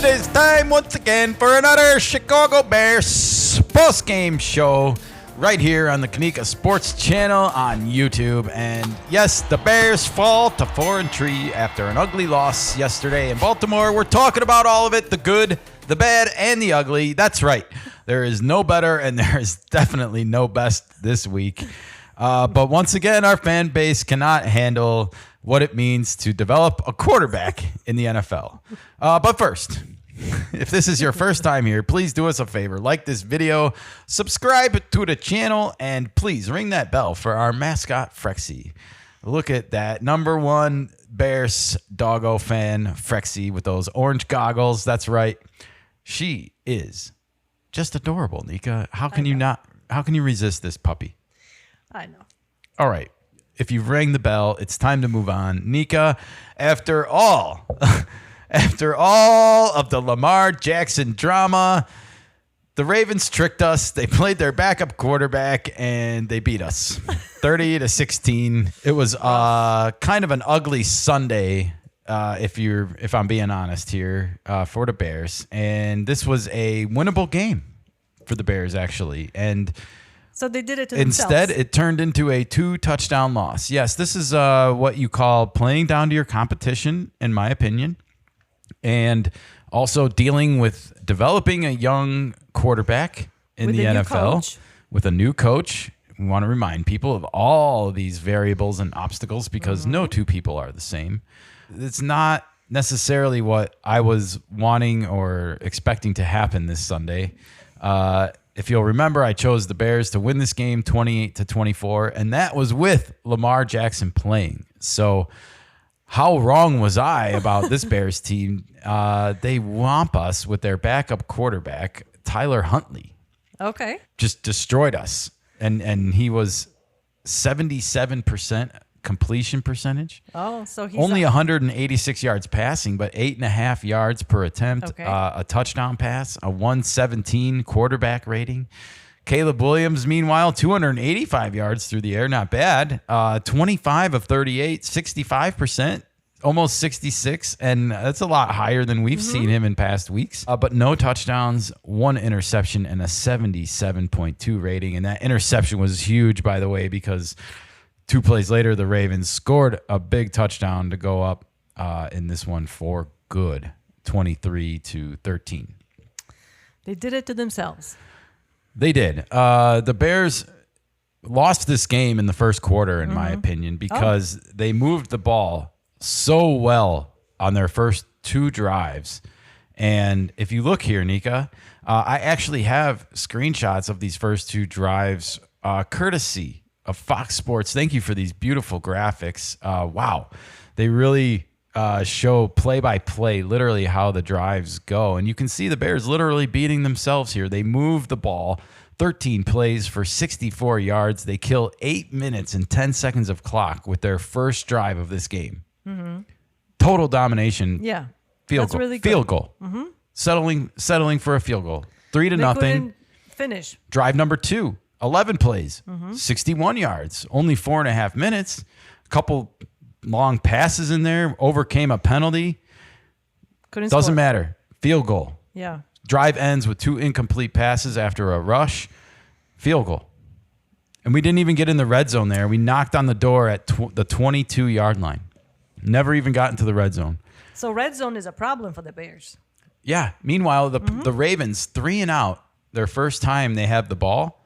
It is time once again for another Chicago Bears post-game show right here on the Kenikka Sports channel on YouTube. And yes, the Bears fall to 4-3 after an ugly loss yesterday in Baltimore. We're talking about all of it, the good, the bad, and the ugly. That's right. There is no better and there is definitely no best this week. But once again, our fan base cannot handle what it means to develop a quarterback in the NFL. But first, if this is your first time here, please do us a favor. Like this video, subscribe to the channel, and please ring that bell for our mascot, Frexy. Look at that. Number one Bears doggo fan, Frexy, with those orange goggles. That's right. She is just adorable, Nika. How can you resist this puppy? I know. All right. If you've rang the bell, it's time to move on. Nika, after all of the Lamar Jackson drama, the Ravens tricked us. They played their backup quarterback, and they beat us 30-16. It was kind of an ugly Sunday, if I'm being honest here, for the Bears. And this was a winnable game for the Bears, actually. And so they did it to instead, themselves. it turned into a 2-touchdown loss. Yes, this is what you call playing down to your competition, in my opinion, and also dealing with developing a young quarterback in the NFL with a new coach. We want to remind people of all of these variables and obstacles because no two people are the same. It's not necessarily what I was wanting or expecting to happen this Sunday. If you'll remember, I chose the Bears to win this game 28-24, and that was with Lamar Jackson playing. So how wrong was I about this Bears team? They whomp us with their backup quarterback, Tyler Huntley. Okay. Just destroyed us. And he was 77% completion percentage. Oh, so he's only 186 yards passing, but 8.5 yards per attempt. Okay. A touchdown pass, a 117 quarterback rating. Caleb Williams, meanwhile, 285 yards through the air, not bad. 25 of 38, 65%, almost 66, and that's a lot higher than we've seen him in past weeks. But no touchdowns, one interception, and a 77.2 rating. And that interception was huge, by the way, because 2 plays later, the Ravens scored a big touchdown to go up in this one for good, 23-13. They did it to themselves. They did. The Bears lost this game in the first quarter, in my opinion, because they moved the ball so well on their first 2 drives. And if you look here, Nika, I actually have screenshots of these first 2 drives, courtesy of Fox Sports. Thank you for these beautiful graphics. Wow. They really show play-by-play literally how the drives go. And you can see the Bears literally beating themselves here. They move the ball 13 plays for 64 yards. They kill 8 minutes and 10 seconds of clock with their first drive of this game. Total domination. Yeah. Field That's goal. really good. Field goal. Settling for a field goal. 3-0. Couldn't finish. Drive number 2. 11 plays, 61 yards, only 4.5 minutes, a couple long passes in there, overcame a penalty. Doesn't matter. Field goal. Yeah. Drive ends with 2 incomplete passes after a rush. Field goal. And we didn't even get in the red zone there. We knocked on the door at the 22-yard line. Never even got into the red zone. So red zone is a problem for the Bears. Yeah. Meanwhile, the Ravens, 3 and out, their first time they have the ball.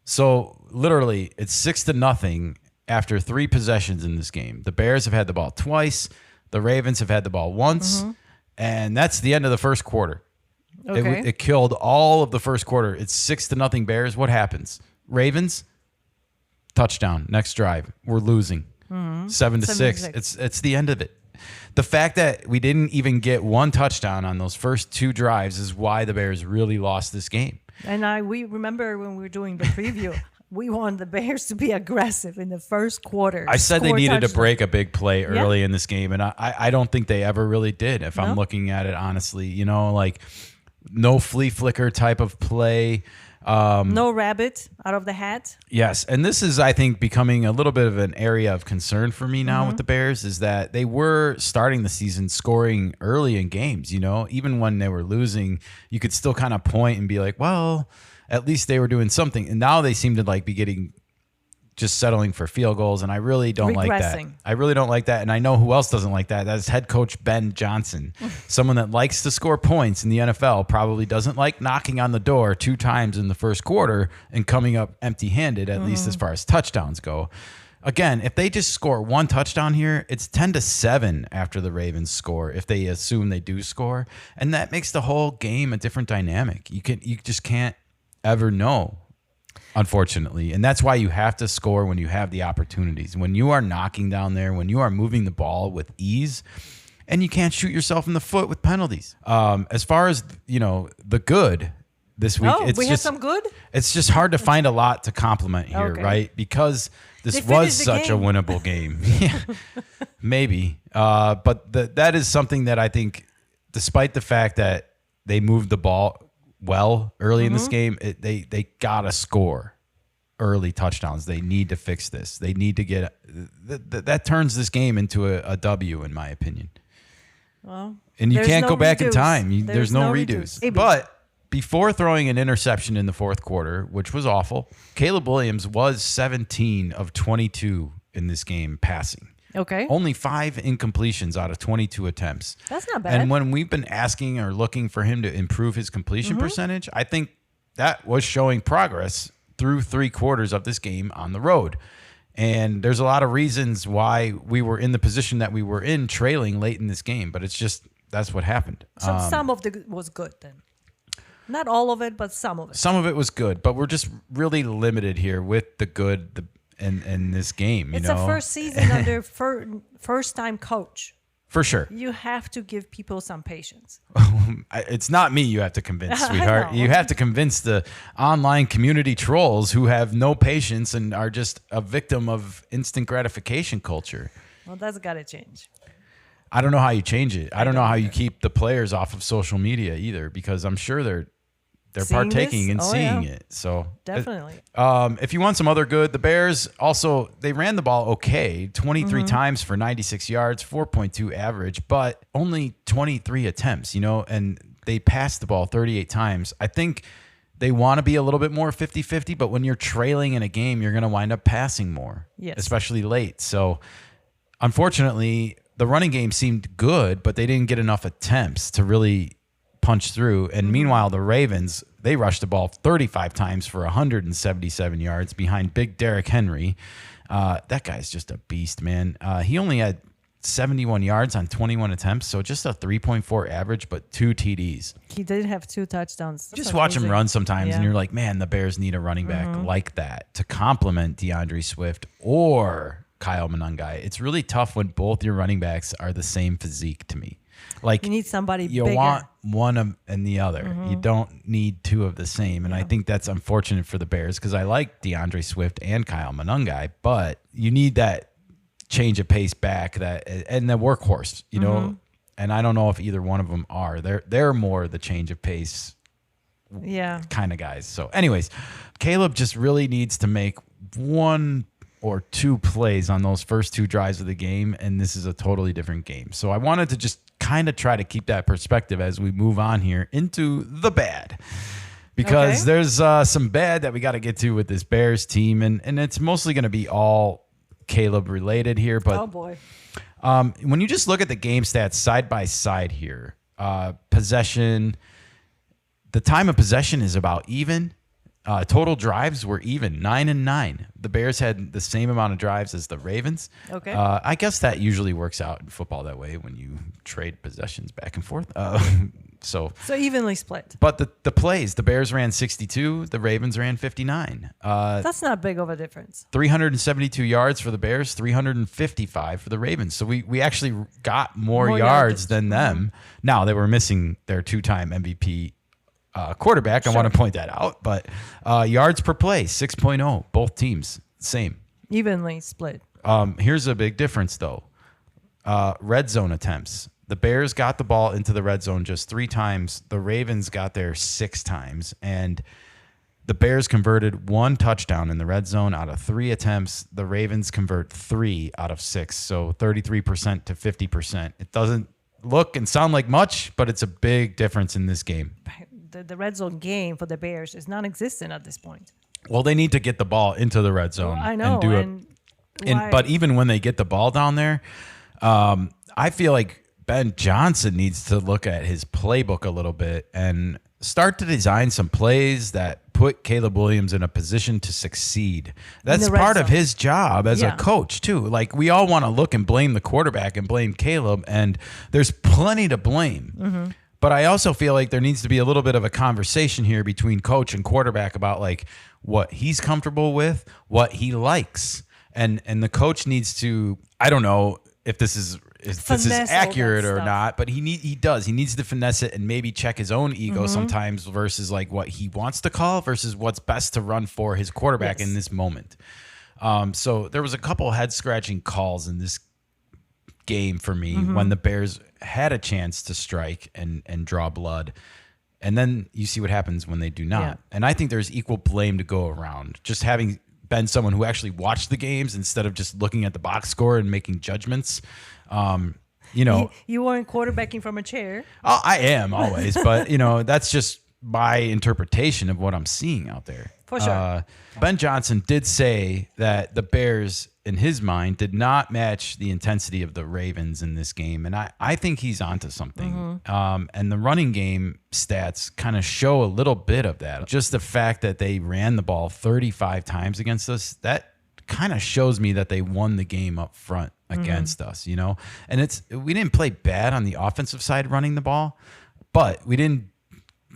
So literally, it's 6-0 after 3 possessions in this game. The Bears have had the ball twice. The Ravens have had the ball once. And that's the end of the first quarter. Okay. It killed all of the first quarter. It's 6-0 Bears. What happens? Ravens, touchdown. Next drive. We're losing. 7-6. It's the end of it. The fact that we didn't even get 1 touchdown on those first 2 drives is why the Bears really lost this game. And we remember when we were doing the preview, we wanted the Bears to be aggressive in the first quarter. I said they needed to break a big play early in this game, and I don't think they ever really did, if I'm looking at it honestly. You know, like no flea flicker type of play. No rabbit out of the hat. Yes, and this is, I think, becoming a little bit of an area of concern for me now with the Bears, is that they were starting the season scoring early in games, even when they were losing, you could still kind of point and be like, well, at least they were doing something. And now they seem to be just settling for field goals, and I really don't like that. I really don't like that, and I know who else doesn't like that. That's head coach Ben Johnson, someone that likes to score points in the NFL, probably doesn't like knocking on the door 2 times in the first quarter and coming up empty-handed, at least as far as touchdowns go. Again, if they just score 1 touchdown here, it's 10-7 after the Ravens score, if they assume they do score, and that makes the whole game a different dynamic. You just can't ever know, unfortunately. And that's why you have to score when you have the opportunities. When you are knocking down there, when you are moving the ball with ease, and you can't shoot yourself in the foot with penalties. As far as, the good this week, have some good? It's just hard to find a lot to compliment here, right? Because this was such a winnable game. Yeah, maybe. But that is something that I think, despite the fact that they moved the ball well early in this game, they gotta score early touchdowns. They need to fix this. They need to get that turns this game into a W, in my opinion. Well, and you can't go back in time. There's no redos. But before throwing an interception in the fourth quarter, which was awful, Caleb Williams was 17 of 22 in this game passing. Okay. Only 5 incompletions out of 22 attempts. That's not bad. And when we've been asking or looking for him to improve his completion percentage, I think that was showing progress through 3 quarters of this game on the road. And there's a lot of reasons why we were in the position that we were in, trailing late in this game. But it's just, that's what happened. So some of it was good then. Not all of it, but some of it. Some of it was good, but we're just really limited here with the good in this game. It's a first season under first-time coach. For sure. You have to give people some patience. It's not me you have to convince, sweetheart. You have to convince the online community trolls who have no patience and are just a victim of instant gratification culture. Well, that's got to change. I don't know how you change it. I don't know how you keep the players off of social media either, because I'm sure they're partaking and seeing it. So definitely. If you want some other good, the Bears also, they ran the ball okay, 23 times for 96 yards, 4.2 average, but only 23 attempts, and they passed the ball 38 times. I think they want to be a little bit more 50-50, but when you're trailing in a game, you're going to wind up passing more, especially late. So unfortunately, the running game seemed good, but they didn't get enough attempts to really punch through. And meanwhile, the Ravens, they rushed the ball 35 times for 177 yards behind big Derrick Henry. That guy's just a beast, man. He only had 71 yards on 21 attempts, so just a 3.4 average, but 2 TDs. He did have 2 touchdowns. Just watch him run sometimes, and you're like, man, the Bears need a running back like that to complement DeAndre Swift or Kyle Monangai. It's really tough when both your running backs are the same physique to me. Like, you need somebody you bigger. Want one and the other. You don't need 2 of the same. And I think that's unfortunate for the Bears, because I like DeAndre Swift and Kyle Monangai, but you need that change of pace back, and the workhorse, and I don't know if either one of them are. They're more the change of pace kind of guys. So anyways, Caleb just really needs to make 1 or 2 plays on those first 2 drives of the game, and this is a totally different game. So I wanted to just kind of try to keep that perspective as we move on here into the bad, because there's some bad that we got to get to with this Bears team, and it's mostly going to be all Caleb related here. But oh boy, when you just look at the game stats side by side here, possession, the time of possession is about even. Total drives were even, 9 and 9. The Bears had the same amount of drives as the Ravens. Okay. I guess that usually works out in football that way when you trade possessions back and forth. So evenly split. But the plays, the Bears ran 62, the Ravens ran 59. That's not big of a difference. 372 yards for the Bears, 355 for the Ravens. So we actually got more yards than them. Now, they were missing their 2-time MVP quarterback. I want to point that out. But yards per play, 6.0. Both teams, same. Evenly split. Here's a big difference, though. Red zone attempts. The Bears got the ball into the red zone just 3 times. The Ravens got there 6 times. And The Bears converted 1 touchdown in the red zone out of 3 attempts. The Ravens convert 3 out of 6, so 33% to 50%. It doesn't look and sound like much, but it's a big difference in this game. The red zone game for the Bears is non-existent at this point. Well, they need to get the ball into the red zone. I know. But even when they get the ball down there, I feel like Ben Johnson needs to look at his playbook a little bit and start to design some plays that put Caleb Williams in a position to succeed. That's part of his job as a coach, too. Like, we all want to look and blame the quarterback and blame Caleb, and there's plenty to blame. Mm-hmm. But I also feel like there needs to be a little bit of a conversation here between coach and quarterback about, like, what he's comfortable with, what he likes. And the coach needs to, I don't know if this is accurate or not, but he needs to finesse it and maybe check his own ego sometimes versus like what he wants to call versus what's best to run for his quarterback in this moment. So there was a couple head scratching calls in this game for me when the Bears had a chance to strike and draw blood. And then you see what happens when they do not. Yeah. And I think there's equal blame to go around. Just having been someone who actually watched the games instead of just looking at the box score and making judgments. You weren't quarterbacking from a chair. Oh, I am always, but that's just my interpretation of what I'm seeing out there. For sure. Ben Johnson did say that the Bears, in his mind, did not match the intensity of the Ravens in this game, and I think he's onto something. And the running game stats kind of show a little bit of that. Just the fact that they ran the ball 35 times against us, that kind of shows me that they won the game up front against us, And we didn't play bad on the offensive side running the ball, but we didn't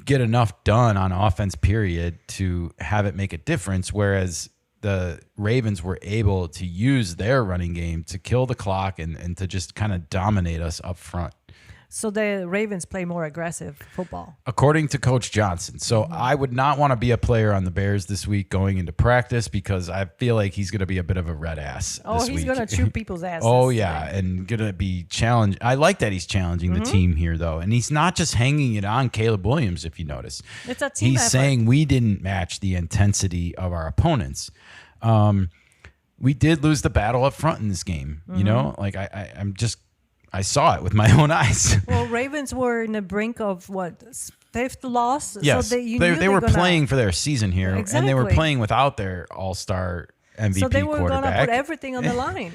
get enough done on offense, period, to have it make a difference, whereas the Ravens were able to use their running game to kill the clock and to just kind of dominate us up front. So the Ravens play more aggressive football. According to Coach Johnson. So I would not want to be a player on the Bears this week going into practice because I feel like he's going to be a bit of a red ass this week. He's going to chew people's asses. Oh, yeah, and going to be challenged. I like that he's challenging the team here, though. And he's not just hanging it on Caleb Williams, if you notice. It's a team effort. Saying we didn't match the intensity of our opponents. We did lose the battle up front in this game. Like I saw it with my own eyes. Well, Ravens were in the brink of what, 5th loss? Yes, so they were playing for their season here, Exactly. and they were playing without their all-star MVP quarterback. So they were going to put everything on the line.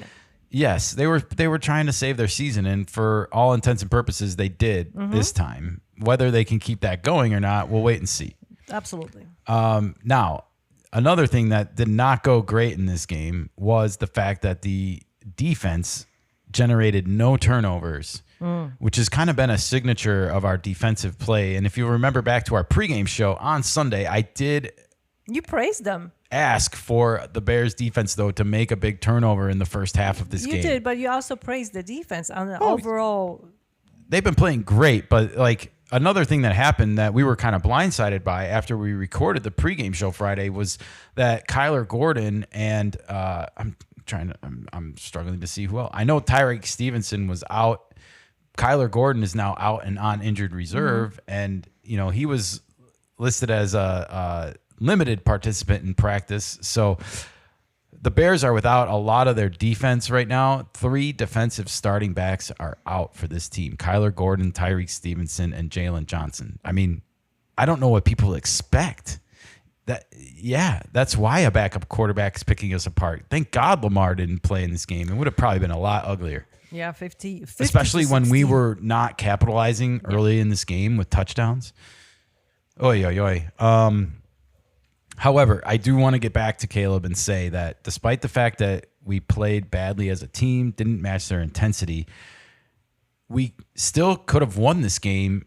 Yes, they were trying to save their season, and for all intents and purposes, they did this time. Whether they can keep that going or not, we'll wait and see. Absolutely. Now, another thing that did not go great in this game was the fact that the defense generated no turnovers, which has kind of been a signature of our defensive play. And if you remember back to our pregame show on Sunday, I did You praised them. Ask for the Bears defense, though, to make a big turnover in the first half of this game. You did, but you also praised the defense on the overall. They've been playing great, but like another thing that happened that we were kind of blindsided by after we recorded the pregame show Friday was that Kyler Gordon and I'm struggling to see who else. I know Tyreek Stevenson was out. Kyler Gordon is now out and on injured reserve, and he was listed as a limited participant in practice. So the Bears are without a lot of their defense right now. 3 defensive starting backs are out for this team: Kyler Gordon, Tyreek Stevenson, and Jalen Johnson. I mean, I don't know what people expect. That's why a backup quarterback is picking us apart. Thank God Lamar didn't play in this game. It would have probably been a lot uglier. Yeah, 50 especially when we were not capitalizing early in this game with touchdowns. Oy. However, I do want to get back to Caleb and say that despite the fact that we played badly as a team, didn't match their intensity, we still could have won this game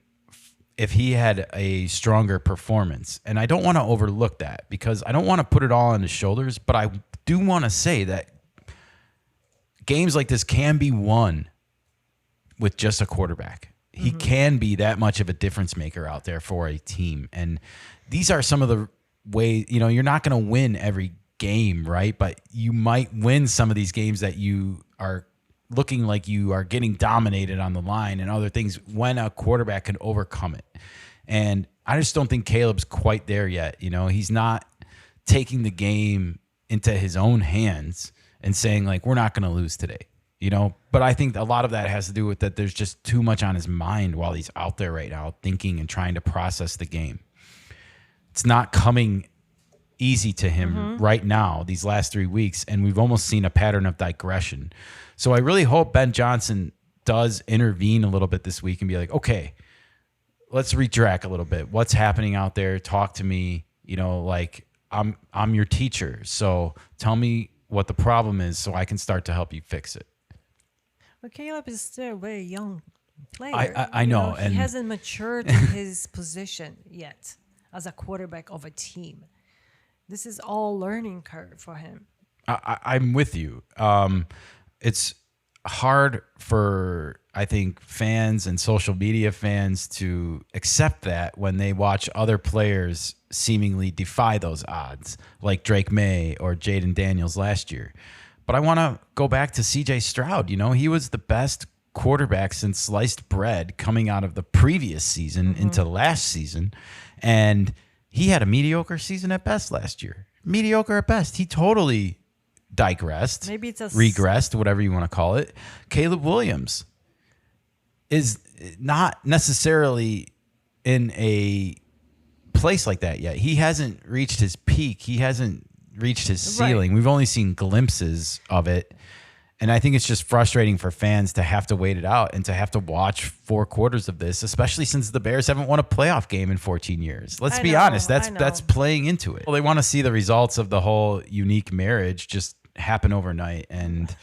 if he had a stronger performance. And I don't want to overlook that because I don't want to put it all on his shoulders, but I do want to say that games like this can be won with just a quarterback. He can be that much of a difference maker out there for a team. And these are some of the ways, you're not going to win every game, right? But you might win some of these games that you are looking like you are getting dominated on the line and other things when a quarterback can overcome it. And I just don't think Caleb's quite there yet. He's not taking the game into his own hands and saying, like, we're not going to lose today. But I think a lot of that has to do with that there's just too much on his mind while he's out there right now thinking and trying to process the game. It's not coming easy to him right now these last 3 weeks, and we've almost seen a pattern of digression. So I really hope Ben Johnson does intervene a little bit this week and be like, okay, let's retrack a little bit. What's happening out there? Talk to me. Like I'm your teacher, so tell me what the problem is so I can start to help you fix it. But Caleb is still a very young player. I know. He And hasn't matured in his position yet as a quarterback of a team. This is all learning curve for him. I'm with you. It's hard for, I think, fans and social media fans to accept that when they watch other players seemingly defy those odds, like Drake May or Jaden Daniels last year. But I want to go back to C.J. Stroud. He was the best quarterback since sliced bread coming out of the previous season into last season. And he had a mediocre season at best last year. Mediocre at best. He totally digressed. Maybe it's regressed, whatever you want to call it. Caleb Williams is not necessarily in a place like that yet. He hasn't reached his peak. He hasn't reached his ceiling. We've only seen glimpses of it. And I think it's just frustrating for fans to have to wait it out and to have to watch 4 quarters of this, especially since the Bears haven't won a playoff game in 14 years. Let's be honest. That's playing into it. Well, they want to see the results of the whole unique marriage just happen overnight. And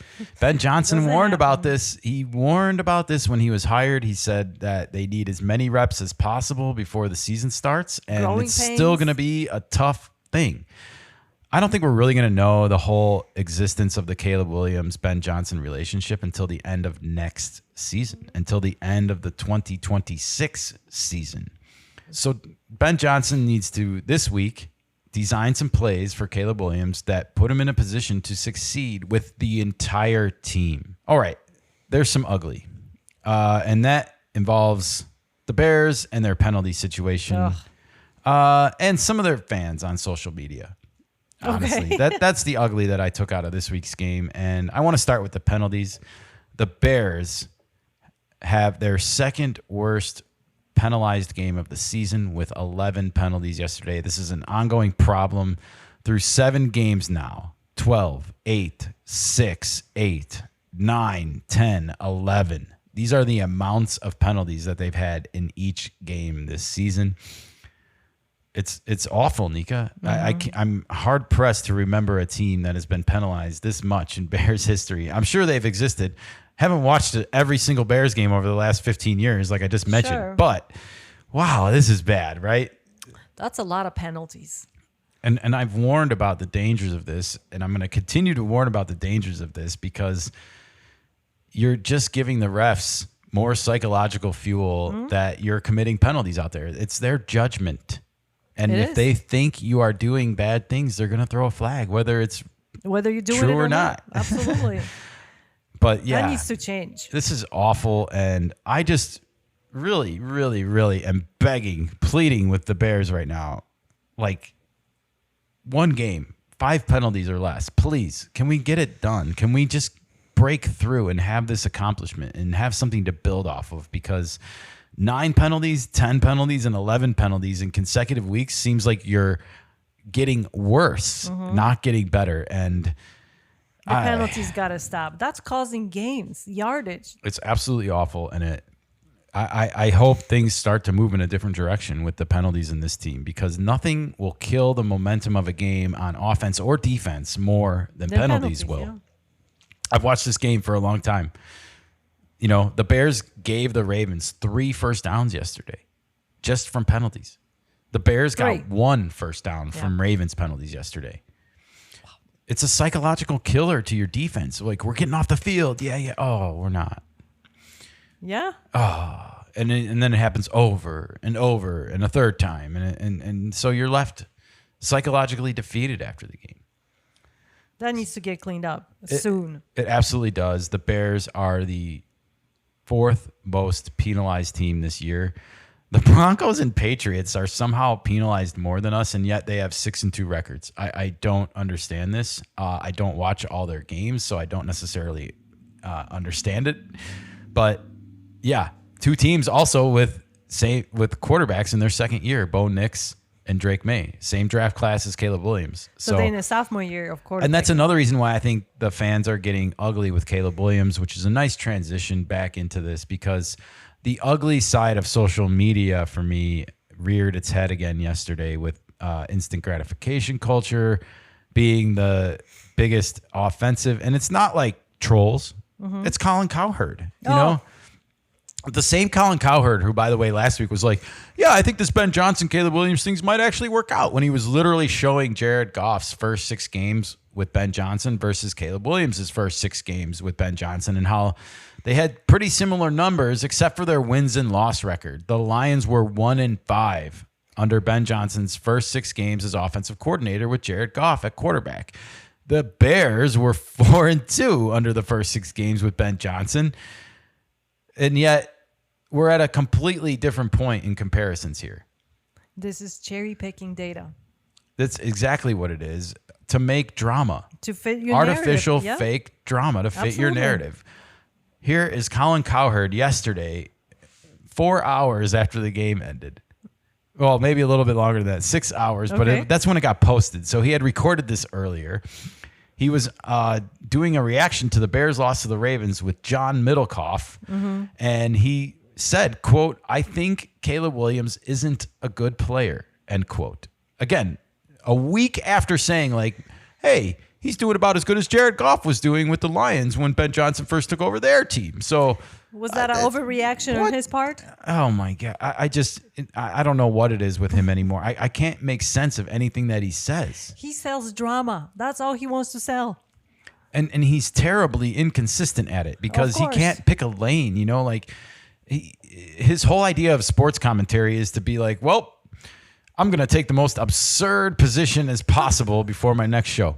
Ben Johnson warned about this. He warned about this when he was hired. He said that they need as many reps as possible before the season starts. And it's still going to be a tough thing. I don't think we're really going to know the whole existence of the Caleb Williams-Ben Johnson relationship until the end of next season, until the end of the 2026 season. So Ben Johnson needs to, this week, design some plays for Caleb Williams that put him in a position to succeed with the entire team. All right, there's some ugly. And that involves the Bears and their penalty situation and some of their fans on social media. Honestly, that's the ugly that I took out of this week's game. And I want to start with the penalties. The Bears have their second worst penalized game of the season with 11 penalties yesterday. This is an ongoing problem through 7 games now. 12, 8, 6, 8, 9, 10, 11. These are the amounts of penalties that they've had in each game this season. It's awful, Nika. I'm hard pressed to remember a team that has been penalized this much in Bears history. I'm sure they've existed. Haven't watched every single Bears game over the last 15 years, like I just mentioned. Sure. But wow, this is bad, right? That's a lot of penalties. And I've warned about the dangers of this, and I'm going to continue to warn about the dangers of this because you're just giving the refs more psychological fuel that you're committing penalties out there. It's their judgment. And if they think you are doing bad things, they're going to throw a flag, whether you do true it or not. Absolutely. But yeah, that needs to change. This is awful. And I just really, really, really am pleading with the Bears right now. Like 1 game, 5 penalties or less. Please, can we get it done? Can we just break through and have this accomplishment and have something to build off of? Because 9 penalties, 10 penalties, and 11 penalties in consecutive weeks seems like you're getting worse, not getting better. And the penalties got to stop. That's causing games, yardage. It's absolutely awful. And I hope things start to move in a different direction with the penalties in this team, because nothing will kill the momentum of a game on offense or defense more than penalties will. Yeah. I've watched this game for a long time. You know, the Bears gave the Ravens 3 first downs yesterday just from penalties. The Bears got 1 first down from Ravens penalties yesterday. It's a psychological killer to your defense. Like, we're getting off the field. Yeah. Oh, we're not. Yeah. Oh, and then it happens over and over and a third time. And so you're left psychologically defeated after the game. That needs to get cleaned up soon. It absolutely does. The Bears are the 4th most penalized team this year. The Broncos and Patriots are somehow penalized more than us, and yet they have 6-2 records. I don't understand this. I don't watch all their games, so I don't necessarily understand it. But yeah, two teams also with quarterbacks in their second year, Bo Nix and Drake May, same draft class as Caleb Williams. So they're in the sophomore year of quarterback. And that's another reason why I think the fans are getting ugly with Caleb Williams, which is a nice transition back into this, because the ugly side of social media for me reared its head again yesterday with instant gratification culture being the biggest offensive. And it's not like trolls. Mm-hmm. It's Colin Cowherd, you know? The same Colin Cowherd, who, by the way, last week was like, yeah, I think this Ben Johnson, Caleb Williams things might actually work out, when he was literally showing Jared Goff's first 6 games with Ben Johnson versus Caleb Williams' first 6 games with Ben Johnson, and how they had pretty similar numbers except for their wins and loss record. The Lions were 1-5 under Ben Johnson's first 6 games as offensive coordinator with Jared Goff at quarterback. The Bears were 4-2 under the first 6 games with Ben Johnson. And yet we're at a completely different point in comparisons here. This is cherry picking data. That's exactly what it is, to make drama. To fit your artificial narrative. fake drama to fit Absolutely. your narrative. Here is Colin Cowherd yesterday, 4 hours after the game ended. Well, maybe a little bit longer than that, 6 hours, but that's when it got posted. So he had recorded this earlier. He was doing a reaction to the Bears' loss to the Ravens with John Middlecoff, and he said, quote, "I think Caleb Williams isn't a good player," end quote. Again, a week after saying, like, hey, he's doing about as good as Jared Goff was doing with the Lions when Ben Johnson first took over their team. So was that an overreaction on his part? Oh my God. I don't know what it is with him anymore. I can't make sense of anything that he says. He sells drama. That's all he wants to sell. And he's terribly inconsistent at it, because he can't pick a lane, you know, like his whole idea of sports commentary is to be like, well, I'm going to take the most absurd position as possible before my next show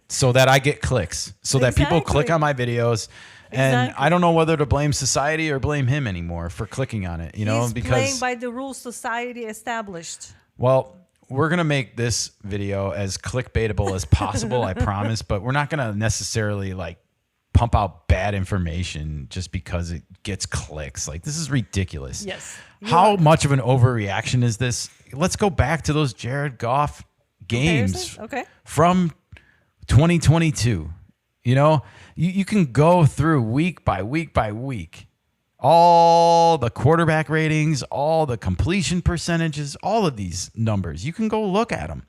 so that I get clicks, so that people click on my videos. And I don't know whether to blame society or blame him anymore for clicking on it, you know, He's because playing by the rules society established. Well, we're going to make this video as clickbaitable as possible, I promise, but we're not going to necessarily like pump out bad information just because it gets clicks. Like, this is ridiculous. Yes. How much of an overreaction is this? Let's go back to those Jared Goff games from 2022. You know, you can go through week by week by week, all the quarterback ratings, all the completion percentages, all of these numbers. You can go look at them.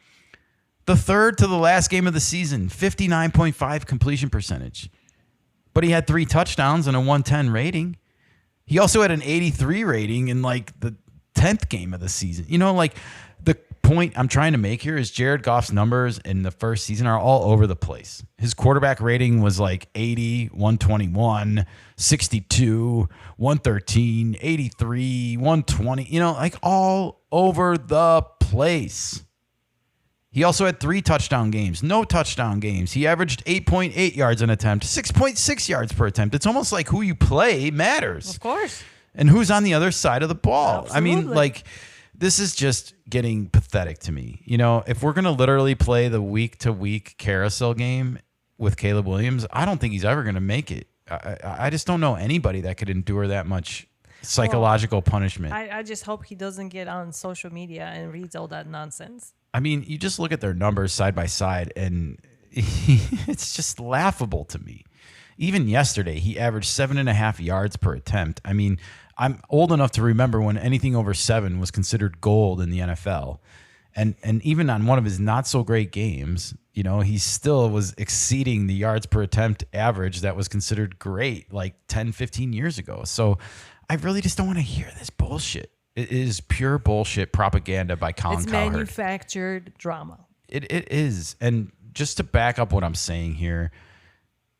The third to the last game of the season, 59.5 completion percentage. But he had 3 touchdowns and a 110 rating. He also had an 83 rating in like the 10th game of the season. You know, like, the point I'm trying to make here is Jared Goff's numbers in the first season are all over the place. His quarterback rating was like 80, 121, 62, 113, 83, 120, you know, like all over the place. He also had 3 touchdown games, no touchdown games. He averaged 8.8 yards an attempt, 6.6 yards per attempt. It's almost like who you play matters. Of course. And who's on the other side of the ball. Absolutely. I mean, like, this is just getting pathetic to me. You know, if we're going to literally play the week-to-week carousel game with Caleb Williams, I don't think he's ever going to make it. I just don't know anybody that could endure that much psychological punishment. I just hope he doesn't get on social media and reads all that nonsense. I mean, you just look at their numbers side by side, and it's just laughable to me. Even yesterday, he averaged 7.5 yards per attempt. I mean, I'm old enough to remember when anything over 7 was considered gold in the NFL. And even on one of his not so great games, you know, he still was exceeding the yards per attempt average that was considered great like 10, 15 years ago. So I really just don't want to hear this bullshit. It is pure bullshit propaganda by Colin Cowherd. It's manufactured drama. It is. And just to back up what I'm saying here,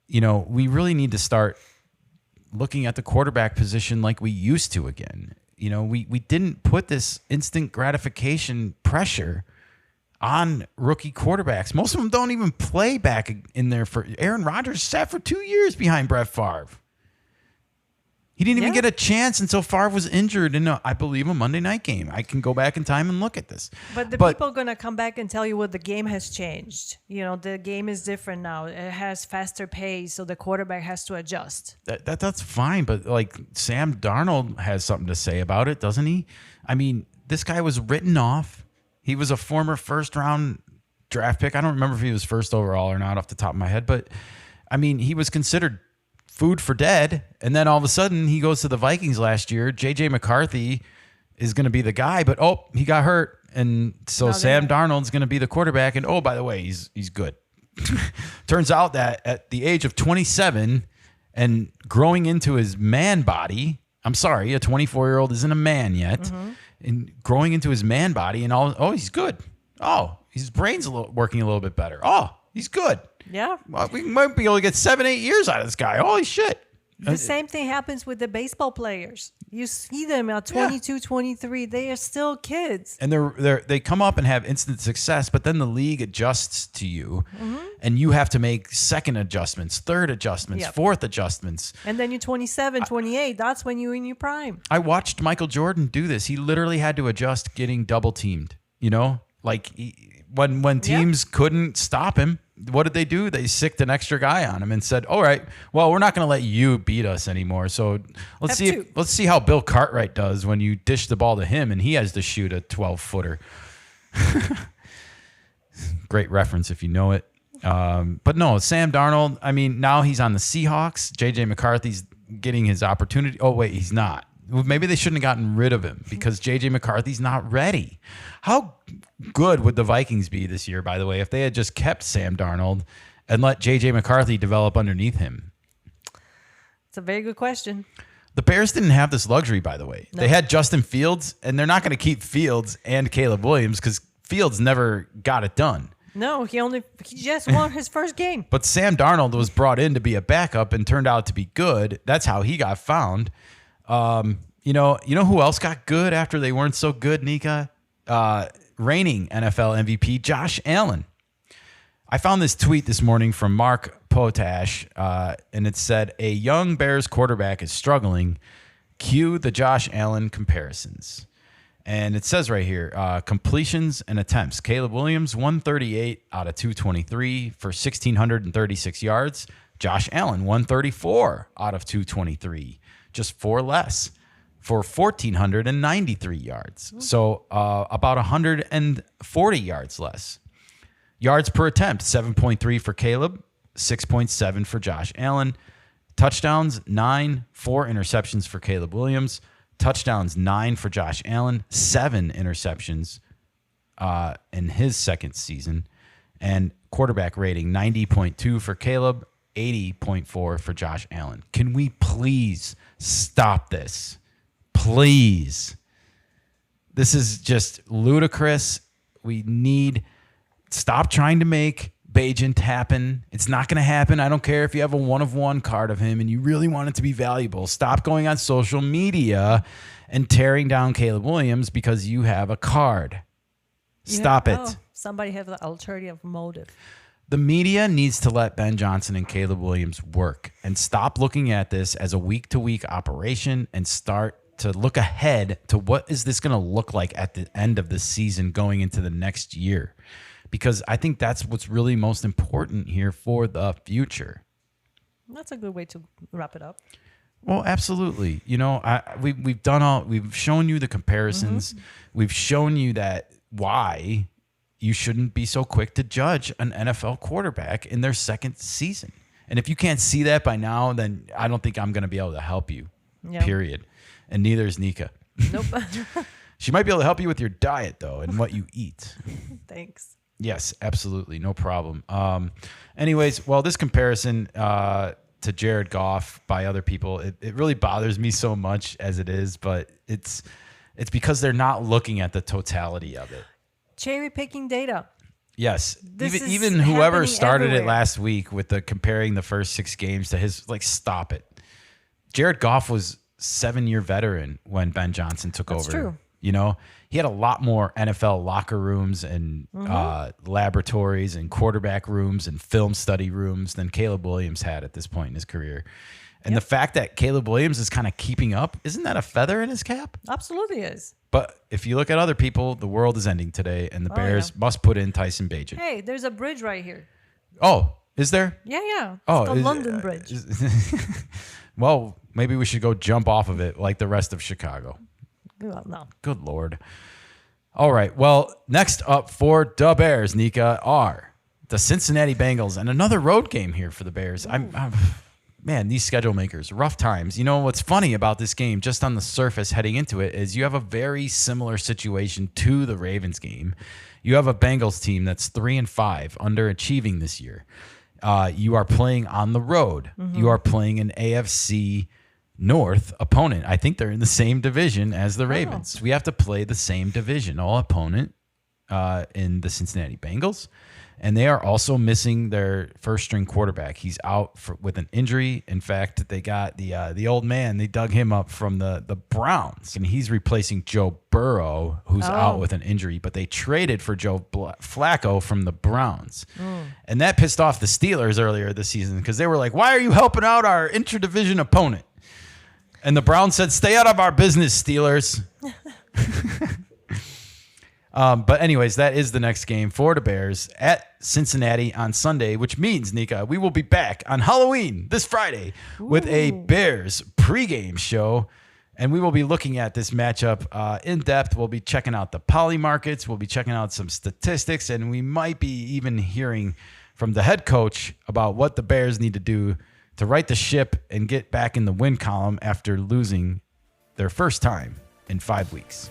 you know, we really need to start looking at the quarterback position like we used to again. You know, we didn't put this instant gratification pressure on rookie quarterbacks. Most of them don't even play back in there. For Aaron Rodgers sat for 2 years behind Brett Favre. He didn't even Yeah. get a chance until Favre was injured in, I believe, a Monday night game. I can go back in time and look at this. But people are going to come back and tell you what the game has changed. The game is different now. It has faster pace, so the quarterback has to adjust. That's fine, but like Sam Darnold has something to say about it, doesn't he? I mean, this guy was written off. He was a former first-round draft pick. I don't remember if he was first overall or not off the top of my head, but I mean, he was considered food for dead, and then all of a sudden he goes to the Vikings last year. JJ McCarthy is going to be the guy, but he got hurt, and so Sam Darnold's going to be the quarterback. And by the way, he's good. Turns out that at the age of 27 and growing into his man body, I'm sorry, a 24-year-old isn't a man yet, and growing into his man body, and he's good. His brain's working a little bit better. He's good. Yeah. Well, we might be able to get 7-8 years out of this guy. Holy shit. The same thing happens with the baseball players. You see them at 22, 23. They are still kids. And they come up and have instant success, but then the league adjusts to you, and you have to make second adjustments, third adjustments, fourth adjustments. And then you're 27, 28. That's when you're in your prime. I watched Michael Jordan do this. He literally had to adjust getting double teamed, like when teams couldn't stop him. What did they do? They sicked an extra guy on him and said, all right, well, we're not going to let you beat us anymore. So let's see how Bill Cartwright does when you dish the ball to him and he has to shoot a 12-footer. Great reference if you know it. But no, Sam Darnold, I mean, now he's on the Seahawks. JJ McCarthy's getting his opportunity. Oh, wait, he's not. Maybe they shouldn't have gotten rid of him because JJ McCarthy's not ready. How good would the Vikings be this year, by the way, if they had just kept Sam Darnold and let JJ McCarthy develop underneath him? It's a very good question. The Bears didn't have this luxury, by the way. No. They had Justin Fields, and they're not going to keep Fields and Caleb Williams because Fields never got it done. No, he just won his first game. But Sam Darnold was brought in to be a backup and turned out to be good. That's how he got found. You know who else got good after they weren't so good, Nika? Reigning NFL MVP Josh Allen. I found this tweet this morning from Mark Potash, and it said, a young Bears quarterback is struggling. Cue the Josh Allen comparisons. And it says right here, completions and attempts. Caleb Williams, 138 out of 223 for 1,636 yards. Josh Allen, 134 out of 223, just 4 less for 1,493 yards. So about 140 yards less. Yards per attempt, 7.3 for Caleb, 6.7 for Josh Allen. Touchdowns, 9, 4 interceptions for Caleb Williams. Touchdowns, 9 for Josh Allen, 7 interceptions in his second season. And quarterback rating, 90.2 for Caleb, 80.4 for Josh Allen. Can we please stop this? Please. This is just ludicrous. We need... Stop trying to make Bajent happen. It's not going to happen. I don't care if you have a 1-of-1 card of him and you really want it to be valuable. Stop going on social media and tearing down Caleb Williams because you have a card. Stop it. Somebody has an alternative motive. The media needs to let Ben Johnson and Caleb Williams work and stop looking at this as a week-to-week operation and start to look ahead to what is this going to look like at the end of the season going into the next year. Because I think that's what's really most important here for the future. That's a good way to wrap it up. Well, absolutely. You know, we've shown you the comparisons. Mm-hmm. We've shown you that why you shouldn't be so quick to judge an NFL quarterback in their second season. And if you can't see that by now, then I don't think I'm going to be able to help you. Yep. Period. And neither is Nika. Nope. She might be able to help you with your diet though and what you eat. Thanks. Yes, absolutely. No problem. Anyways, well, this comparison to Jared Goff by other people, it really bothers me so much as it is, but it's because they're not looking at the totality of it. Cherry picking data. Yes. Even whoever started it last week with the comparing the first 6 games to his, stop it. Jared Goff was 7-year veteran when Ben Johnson took over. That's true. You know, he had a lot more NFL locker rooms and laboratories and quarterback rooms and film study rooms than Caleb Williams had at this point in his career. And the fact that Caleb Williams is kind of keeping up, isn't that a feather in his cap? Absolutely is. But if you look at other people, the world is ending today, and the Bears must put in Tyson Bagent. Hey, there's a bridge right here. Oh, is there? Yeah. It's the London Bridge. Well, maybe we should go jump off of it like the rest of Chicago. Well, no. Good Lord. All right. Well, next up for the Bears, Nika, are the Cincinnati Bengals, and another road game here for the Bears. Man, these schedule makers, rough times. You know, what's funny about this game, just on the surface heading into it, is you have a very similar situation to the Ravens game. You have a Bengals team that's 3-5, underachieving this year. You are playing on the road. You are playing an AFC North opponent. I think they're in the same division as the Ravens. We have to play the same divisional opponent in the Cincinnati Bengals. And they are also missing their first-string quarterback. He's out with an injury. In fact, they got the old man. They dug him up from the Browns, and he's replacing Joe Burrow, who's out with an injury. But they traded for Joe Flacco from the Browns, and that pissed off the Steelers earlier this season because they were like, "Why are you helping out our interdivision opponent?" And the Browns said, "Stay out of our business, Steelers." But anyways, that is the next game for the Bears at Cincinnati on Sunday, which means, Nika, we will be back on Halloween this Friday with a Bears pregame show. And we will be looking at this matchup in depth. We'll be checking out the poly markets. We'll be checking out some statistics. And we might be even hearing from the head coach about what the Bears need to do to right the ship and get back in the win column after losing their first time in 5 weeks.